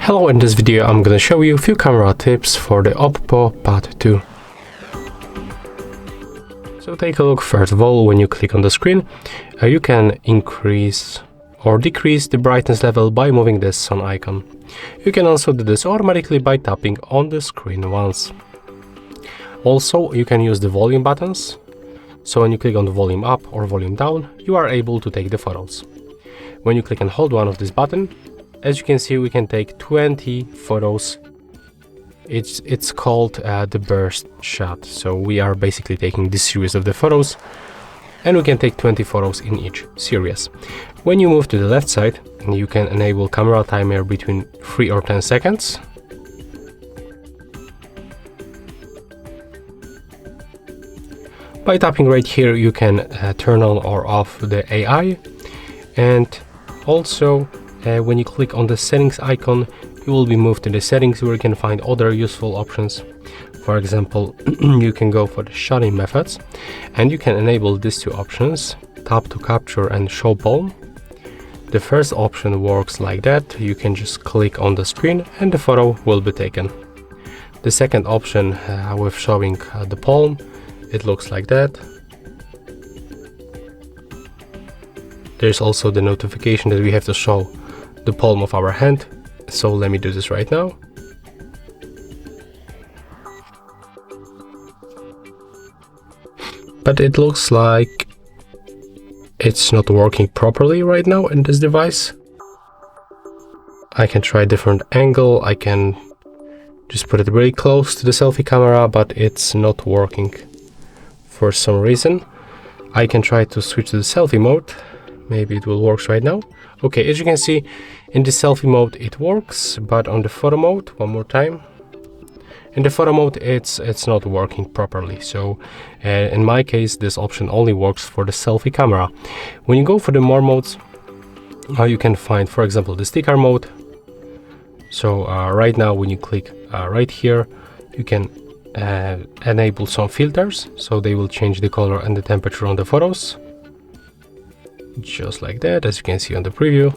Hello, in this video I'm gonna show you a few camera tips for the OPPO Pad 2. So take a look. First of all, when you click on the screen, you can increase or decrease the brightness level by moving this sun icon. You can also do this automatically by tapping on the screen once. Also, you can use the volume buttons. So when you click on the volume up or volume down, you are able to take the photos. When you click and hold one of this button, as you can see, we can take 20 photos. It's called the burst shot. So we are basically taking this series of the photos, and we can take 20 photos in each series. When you move to the left side, you can enable camera timer between 3 or 10 seconds. By tapping right here, you can turn on or off the AI, and also when you click on the settings icon, you will be moved to the settings where you can find other useful options. For example, you can go for the shotting methods, and you can enable these two options: tap to capture and show palm. The first option works like that. You can just click on the screen and the photo will be taken. The second option with showing the palm, it looks like that. There's also the notification that we have to show the palm of our hand. So let me do this right now. But it looks like it's not working properly right now in this device. I can try a different angle. I can just put it really close to the selfie camera, but it's not working for some reason. I can try to switch to the selfie mode. Maybe it will work right now. Okay, as you can see, in the selfie mode it works, but on the photo mode, one more time, in the photo mode it's not working properly. So in my case, this option only works for the selfie camera. When you go for the more modes, you can find, for example, the sticker mode. So right now, when you click right here, you can enable some filters, so they will change the color and the temperature on the photos, just like that, as you can see on the preview.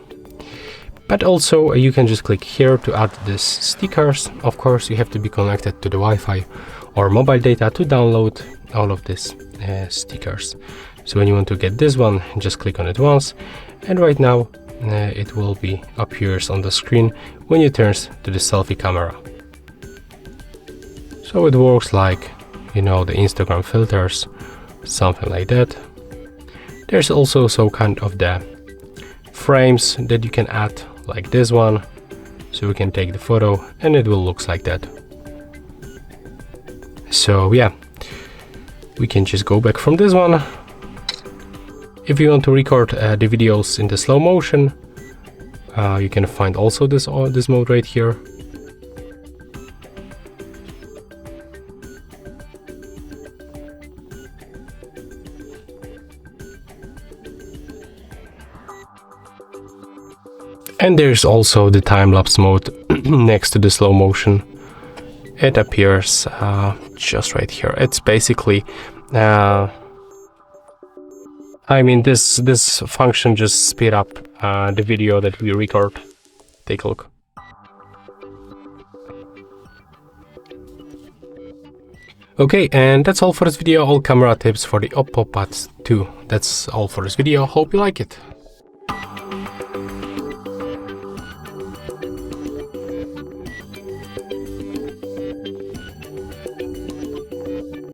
But also you can just click here to add these stickers. Of course, you have to be connected to the Wi-Fi or mobile data to download all of these stickers. So when you want to get this one, just click on it once, and right now it will be appears on the screen when you turn to the selfie camera. So it works like, you know, the Instagram filters, something like that. There's also so kind of the frames that you can add, like this one, so we can take the photo and it will look like that. So yeah, we can just go back from this one. If you want to record the videos in the slow motion, you can find also this mode right here. And there's also the time-lapse mode next to the slow motion. It appears just right here. It's basically, I mean, this function just speed up the video that we record. Take a look. Okay, and that's all for this video. All camera tips for the OPPO Pad 2. That's all for this video. Hope you like it.